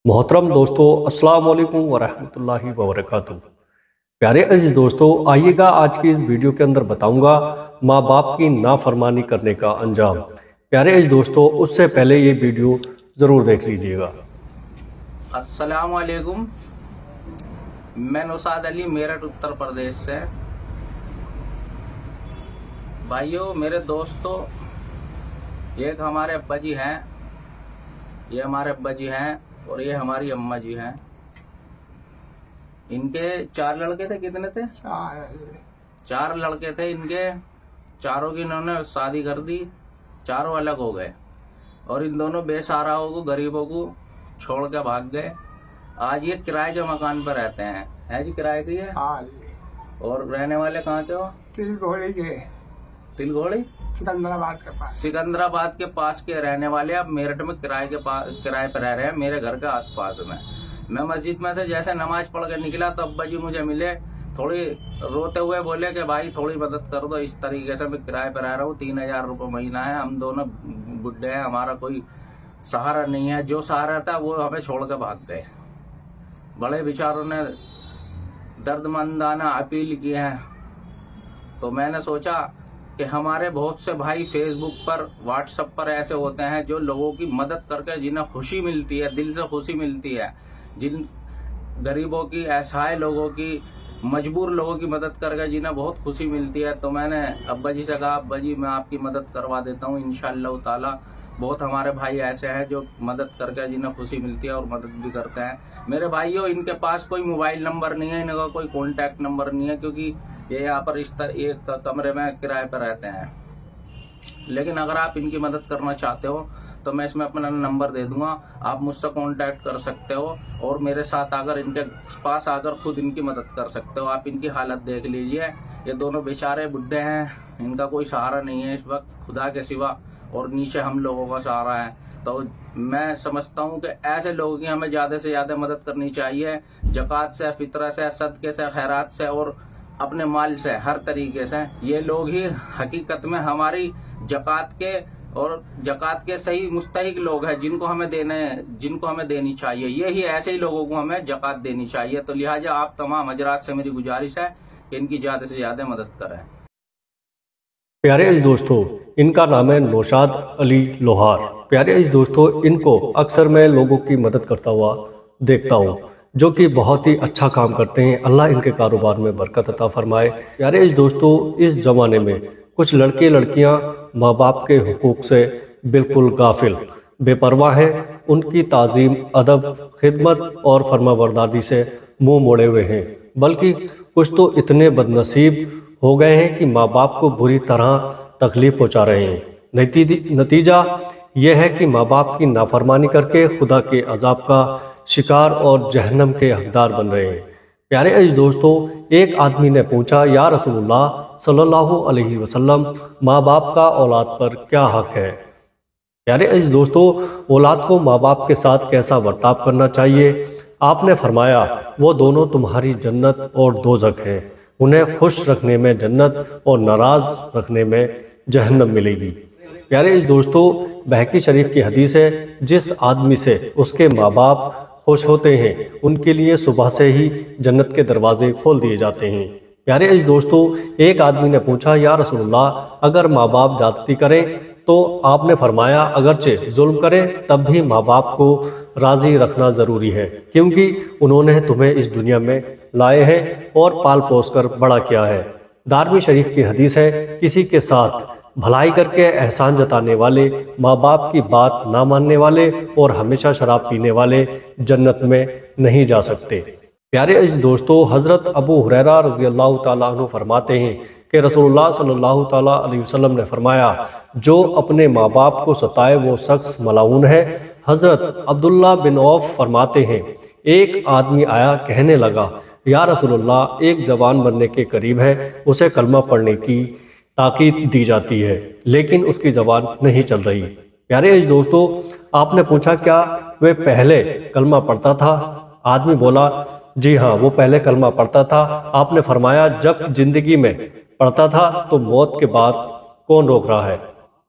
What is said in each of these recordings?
मोहतरम दोस्तों, अस्सलाम वालेकुम वरहमतुल्लाहि वबरकातुहू। प्यारे अजीज दोस्तों, आइएगा आज की इस वीडियो के अंदर बताऊंगा माँ बाप की नाफरमानी करने का अंजाम। प्यारे अजीज दोस्तों, उससे पहले ये वीडियो ज़रूर देख लीजिएगा। अस्सलाम वालेकुम। मैं नौशाद अली मेरठ उत्तर प्रदेश से। भाइयों, मेरे दोस्तों, एक हमारे अब्बा जी हैं, ये हमारे अब्बा जी हैं और ये हमारी अम्मा जी हैं। इनके 4 लड़के थे। कितने थे? 4 लड़के थे इनके। चारों की इन्होंने शादी कर दी, चारों अलग हो गए और इन दोनों बेसहाराओं को, गरीबों को छोड़ के भाग गए। आज ये किराए के मकान पर रहते हैं। है जी, किराए के? और रहने वाले कहाँ के हो? तिलघोड़ी के। तिलघोड़ी सिकंदराबाद के पास के रहने वाले। अब मेरठ में किराए पर रह रहे हैं, मेरे घर के आसपास में। मैं मस्जिद में से जैसे नमाज पढ़ के निकला तो अब्बा जी मुझे मिले, थोड़ी रोते हुए बोले कि भाई थोड़ी मदद कर दो। इस तरीके से मैं किराए पर रह रहा हूँ, 3000 रुपये महीना है। हम दोनों बुढ़े हैं, हमारा कोई सहारा नहीं है। जो सहारा था वो हमें छोड़ के भाग गए। बड़े बेचारों ने दर्दमंदाना अपील की है। तो मैंने सोचा कि हमारे बहुत से भाई फेसबुक पर, व्हाट्सएप पर ऐसे होते हैं जो लोगों की मदद करके जिन्हें खुशी मिलती है, दिल से खुशी मिलती है, जिन गरीबों की, असहाय लोगों की, मजबूर लोगों की मदद करके जिन्हें बहुत खुशी मिलती है। तो मैंने अब्बा जी से कहा, अब्बा जी मैं आपकी मदद करवा देता हूँ इंशाअल्लाह ताला। बहुत हमारे भाई ऐसे हैं जो मदद करके जिन्हें खुशी मिलती है और मदद भी करते हैं। मेरे भाइयों, इनके पास कोई मोबाइल नंबर नहीं है, इनका कोई कॉन्टैक्ट नंबर नहीं है, क्योंकि ये यहाँ पर इस तरह एक कमरे में किराए पर रहते हैं। लेकिन अगर आप इनकी मदद करना चाहते हो तो मैं इसमें अपना नंबर दे दूंगा, आप मुझसे कांटेक्ट कर सकते हो और मेरे साथ आकर इनके पास आकर खुद इनकी मदद कर सकते हो। आप इनकी हालत देख लीजिए, ये दोनों बेचारे बुढ़े हैं, इनका कोई सहारा नहीं है इस वक्त खुदा के सिवा, और नीचे हम लोगों का सहारा है। तो मैं समझता हूँ कि ऐसे लोगों की हमें ज्यादा से ज्यादा मदद करनी चाहिए, जकात से, फितरा से, सदके से, खैरात से और अपने माल से, हर तरीके से। ये लोग ही हकीकत में हमारी जकात के सही मुस्तहिक लोग हैं, जिनको हमें देनी चाहिए। यही ऐसे ही लोगों को हमें जकात देनी चाहिए। तो लिहाजा आप तमाम हजरात से मेरी गुजारिश है कि इनकी ज्यादा से ज्यादा मदद करें। प्यारे अजीज दोस्तों, इनका नाम है नौशाद अली लोहार। प्यारे अजीज दोस्तों, इनको अक्सर मैं लोगों की मदद करता हुआ देखता हूँ, जो कि बहुत ही अच्छा काम करते हैं। अल्लाह इनके कारोबार में बरकत अता फरमाए। प्यारे अजीज दोस्तों, इस ज़माने में कुछ लड़के लड़कियां माँ बाप के हुकूक से बिल्कुल गाफिल, बेपरवाह हैं। उनकी ताज़ीम, अदब, खिदमत और फरमाबरदारी से मुंह मोड़े हुए हैं। बल्कि कुछ तो इतने बदनसीब हो गए हैं कि माँ बाप को बुरी तरह तकलीफ पहुँचा रहे हैं। नतीजा यह है कि माँ बाप की नाफरमानी करके खुदा के अजाब का शिकार और जहन्नम के हकदार बन रहे हैं। प्यारे अजीज दोस्तों, एक आदमी ने पूछा, या रसूलुल्लाह सल्लल्लाहु अलैहि वसल्लम, माँ बाप का औलाद पर क्या हक है? प्यारे अजीज दोस्तों, औलाद को माँ बाप के साथ कैसा बर्ताव करना चाहिए? आपने फरमाया, वो दोनों तुम्हारी जन्नत और दोज़ख हैं। उन्हें खुश रखने में जन्नत और नाराज रखने में जहन्नम मिलेगी। प्यारे इस दोस्तों, बहकी शरीफ की हदीस है, जिस आदमी से उसके माँ बाप खुश होते हैं उनके लिए सुबह से ही जन्नत के दरवाजे खोल दिए जाते हैं। प्यारे इस दोस्तों, एक आदमी ने पूछा, या रसूलुल्लाह, अगर माँ बाप ज्यादती करें तो आपने फरमाया, अगरचे जुल्म करें तब भी माँ बाप को राजी रखना ज़रूरी है, क्योंकि उन्होंने तुम्हें इस दुनिया में लाए हैं और पाल पोस कर बड़ा किया है। दारमी शरीफ की हदीस है, किसी के साथ भलाई करके एहसान जताने वाले, माँ बाप की बात ना मानने वाले और हमेशा शराब पीने वाले जन्नत में नहीं जा सकते। प्यारे अजीज दोस्तों, हज़रत अबू हुरैरा रज़ी अल्लाह ताला अन्हु फरमाते हैं कि रसूलुल्लाह सल्लल्लाहु ताला अलैहि वसल्लम ने फरमाया, जो अपने माँ बाप को सताए वो शख्स मलाऊन है। हज़रत अब्दुल्ला बिन औफ फरमाते हैं, एक आदमी आया, कहने लगा, या रसूलुल्लाह, एक जवान बनने के करीब है, उसे कलमा पढ़ने की ताकीद दी जाती है, लेकिन उसकी ज़बान नहीं चल रही। प्यारे अजीज दोस्तों, आपने पूछा, क्या वे पहले कलमा पढ़ता था? आदमी बोला, जी हाँ, वो पहले कलमा पढ़ता था। आपने फरमाया, जब जिंदगी में पढ़ता था तो मौत के बाद कौन रोक रहा है?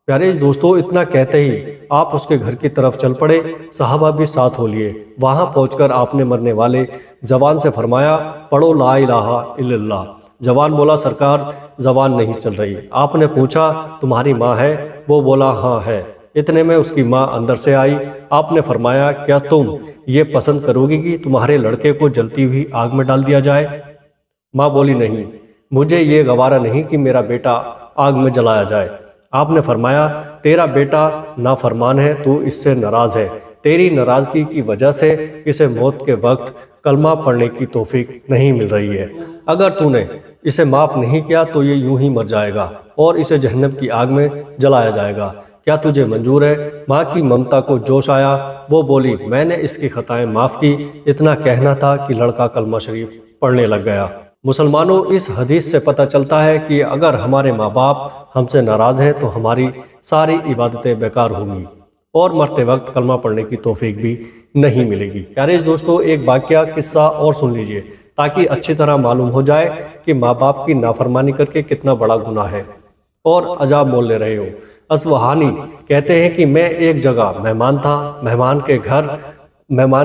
प्यारे दोस्तों, इतना कहते ही आप उसके घर की तरफ चल पड़े। सहाबा भी साथ हो लिए। वहां पहुंचकर आपने मरने वाले जवान से फरमाया, पढ़ो ला इलाहा इल्लल्लाह। जवान बोला, सरकार जबान नहीं चल रही। आपने पूछा, तुम्हारी माँ है? वो बोला, हाँ है। इतने में उसकी माँ अंदर से आई। आपने फरमाया, क्या तुम ये पसंद करोगी कि तुम्हारे लड़के को जलती हुई आग में डाल दिया जाए? माँ बोली, नहीं, मुझे ये गवारा नहीं कि मेरा बेटा आग में जलाया जाए। आपने फरमाया, तेरा बेटा नाफरमान है, तू इससे नाराज है। तेरी नाराजगी की वजह से इसे मौत के वक्त कलमा पढ़ने की तौफीक नहीं मिल रही है। अगर तूने इसे माफ़ नहीं किया तो ये यूं ही मर जाएगा और इसे जहन्नम की आग में जलाया जाएगा। क्या तुझे मंजूर है? माँ की ममता को जोश आया। वो बोली, मैंने इसकी खताएं माफ़ की। इतना कहना था कि लड़का कलमा शरीफ पढ़ने लग गया। मुसलमानों, इस हदीस से पता चलता है कि अगर हमारे माँ बाप हमसे नाराज़ हैं तो हमारी सारी इबादतें बेकार होंगी और मरते वक्त कलमा पढ़ने की तौफीक भी नहीं मिलेगी। प्यारे दोस्तों, एक वाकया किस्सा और सुन लीजिए ताकि अच्छी तरह मालूम हो जाए कि माँ बाप की नाफरमानी करके कितना बड़ा गुनाह है और अजाब मोल ले रहे हो। असवहानी कहते हैं कि मैं एक जगह मेहमान था। मेहमान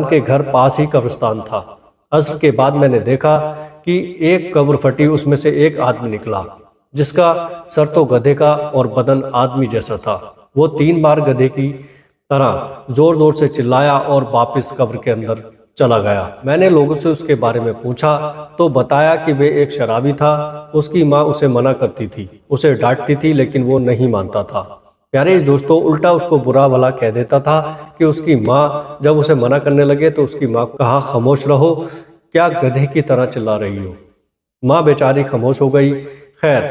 के घर पास ही कब्रिस्तान था। असर के बाद मैंने देखा कि एक कब्र फटी, उसमें से एक आदमी निकला जिसका सर तो गधे का और बदन आदमी जैसा था। वो 3 बार गधे की तरह जोर जोर से चिल्लाया और वापस कब्र के अंदर चला गया। मैंने लोगों से उसके बारे में पूछा तो बताया कि वे एक शराबी था। उसकी माँ उसे मना करती थी, उसे डांटती थी, लेकिन वो नहीं मानता था। प्यारे दोस्तों, उल्टा उसको बुरा भला कह देता था कि उसकी माँ जब उसे मना करने लगे तो उसकी माँ कहा, खामोश रहो, क्या गधे की तरह चिल्ला रही हो? माँ बेचारी खामोश हो गई। खैर,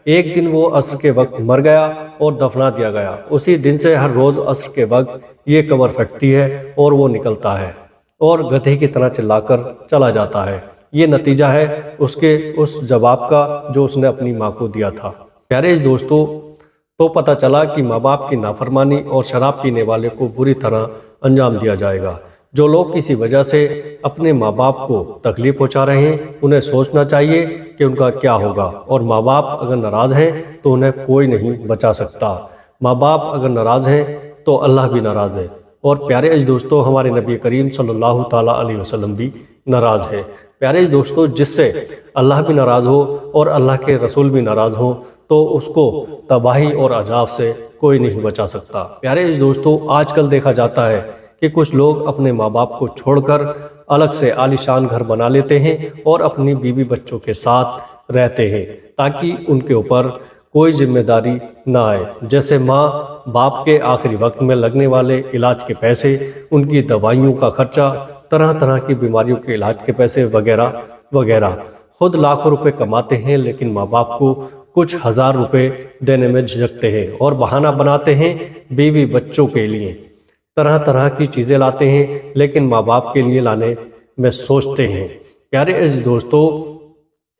एक दिन वो असर के वक्त मर गया और दफना दिया गया। उसी दिन से हर रोज असर के वक्त ये कब्र फटती है और वो निकलता है और गधे की तरह चिल्लाकर चला जाता है। ये नतीजा है उसके उस जवाब का जो उसने अपनी माँ को दिया था। प्यारे दोस्तों, तो पता चला कि माँ बाप की नाफरमानी और शराब पीने वाले को बुरी तरह अंजाम दिया जाएगा। जो लोग किसी वजह से अपने माँ बाप को तकलीफ पहुँचा रहे हैं, उन्हें सोचना चाहिए कि उनका क्या होगा। और माँ बाप अगर नाराज़ हैं तो उन्हें कोई नहीं बचा सकता। माँ बाप अगर नाराज़ हैं तो अल्लाह भी नाराज़ है। और प्यारे दोस्तों, हमारे नबी करीम सल्लल्लाहु ताला अलैहि वसल्लम भी नाराज़ है। प्यारे दोस्तों, जिससे अल्लाह भी नाराज़ हो और अल्लाह के रसूल भी नाराज़ हो तो उसको तबाही और अजाब से कोई नहीं बचा सकता। प्यारे दोस्तों, आजकल देखा जाता है कि कुछ लोग अपने माँ बाप को छोड़कर अलग से आलीशान घर बना लेते हैं और अपनी बीवी बच्चों के साथ रहते हैं ताकि उनके ऊपर कोई जिम्मेदारी ना आए। जैसे माँ बाप के आखिरी वक्त में लगने वाले इलाज के पैसे, उनकी दवाइयों का खर्चा, तरह तरह की बीमारियों के इलाज के पैसे वगैरह वगैरह। खुद लाखों रुपए कमाते हैं लेकिन माँ बाप को कुछ हजार रुपए देने में झिझकते हैं और बहाना बनाते हैं बीवी बच्चों के लिए। तरह तरह की चीज़ें लाते हैं लेकिन माँ बाप के लिए लाने में सोचते हैं। प्यारे दोस्तों,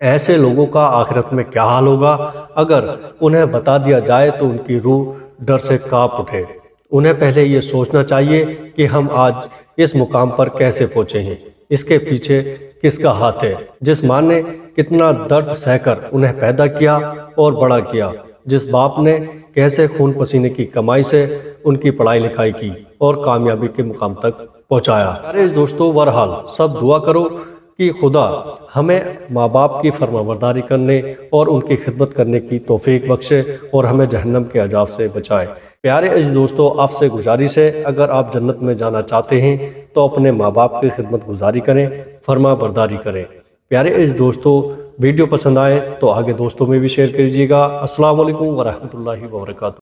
ऐसे लोगों का आखिरत में क्या हाल होगा? अगर उन्हें बता दिया जाए तो उनकी रूह डर से कांप उठे। उन्हें पहले ये सोचना चाहिए कि हम आज इस मुकाम पर कैसे पहुँचे हैं, इसके पीछे किसका हाथ है। जिस माँ ने कितना दर्द सहकर उन्हें पैदा किया और बड़ा किया, जिस बाप ने कैसे खून पसीने की कमाई से उनकी पढ़ाई लिखाई की और कामयाबी के मुकाम तक पहुंचाया। अरे दोस्तों, बहरहाल सब दुआ करो कि खुदा हमें माँ बाप की फरमाबरदारी करने और उनकी खिदमत करने की तौफीक बख्शे और हमें जहन्नम के अजाब से बचाए। प्यारे अज़ीज़ दोस्तों, आपसे गुजारिश है, अगर आप जन्नत में जाना चाहते हैं तो अपने माँ बाप की खिदमत गुजारी करें, फरमाबरदारी करें। प्यारे अज़ीज़ दोस्तों, वीडियो पसंद आए तो आगे दोस्तों में भी शेयर कीजिएगा। अस्सलाम वालेकुम व रहमतुल्लाहि व बरकातुहू।